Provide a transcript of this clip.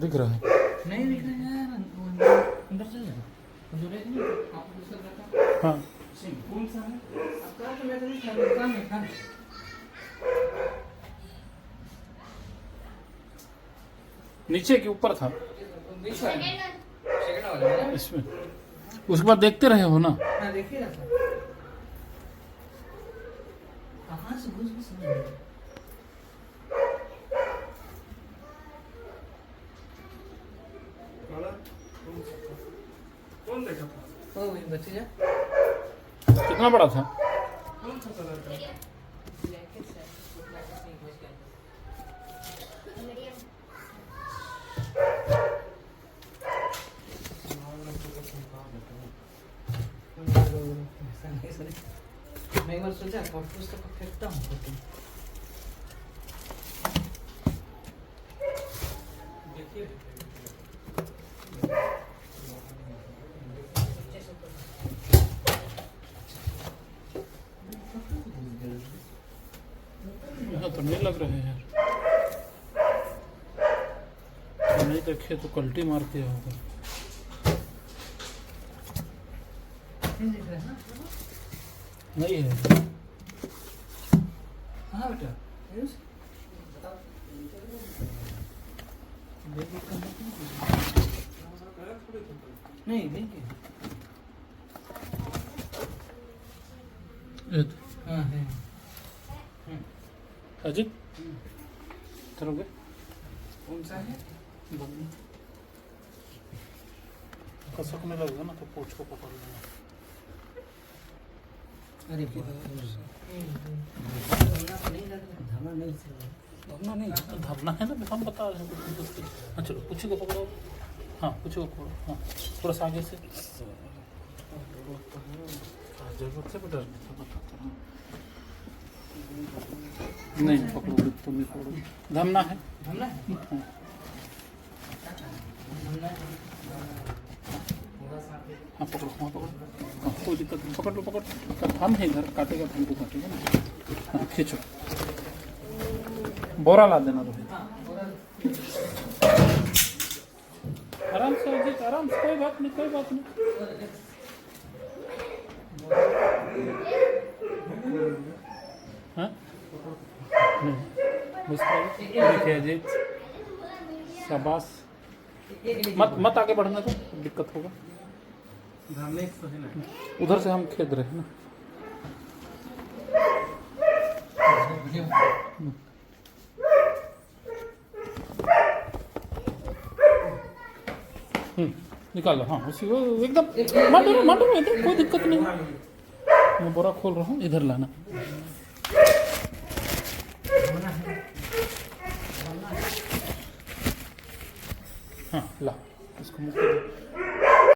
दिख रहा है? नहीं दिख रहा है यार, अंदर चल जाना जो रहेगा ना आप दूसरा रखा हाँ सेम कौन सा है आपका तो मैं तो नहीं था दुकान में था नीचे के ऊपर था बीच वाला सेकंड वाला है ना इसमें। उसके बाद देखते रहे हो ना? हां देखिए ना सर कहां से घुस घुस रहा है कौन देखा था? ओ वही बच्चे जा कितना बड़ा था? कौन सा कलर था? ब्लैकेट सर ब्लैकेट नहीं घुस गया मैं एक बार सोचा पुस्तक को फेंकता हूँ देखिए यहाँ तो नहीं लग रहे हैं यार। नहीं देखे तो कल्टी मार दिया होगा। नहीं दिख रहा है ना नहीं है। हाँ बेटा नहीं देखिए हाँ है अजित करोगे? कौन सा है कसकने लगेगा ना तो पूछ को पकड़ लेना। अरे धरना नहीं तो धरना है ना, हम बता रहे हैं। हाँ चलो पूछी को पकड़ो। हाँ पूछी को पकड़ो। हाँ थोड़ा सा आगे से। जरूरत है बेटा बताता हूँ। नहीं पकड़ोगे तुम नहीं पकड़ोगे। धरना है। धरना है हाँ। हाँ पकड़ो हाँ पकड़ो। हाँ कोई दिक्कत नहीं, पकड़ लो पकड़। हम है इधर काटेगा तो हमको काटेगा ना। हाँ खींचो। बोरा ला देना रोहित। आराम से अजीत आराम से, कोई बात नहीं कोई बात नहीं। हाँ नहीं बस देखिए अजीत शाबाश। मत आगे बढ़ना तो दिक्कत होगा। धरने तो है ना उधर से हम खेद रहे हैं ना। निकाल लो। हाँ उसी वो एकदम माटो एकदम कोई दिक्कत नहीं। मैं बोरा खोल रहा हूँ, इधर लाना। हाँ ला इसको मुक्त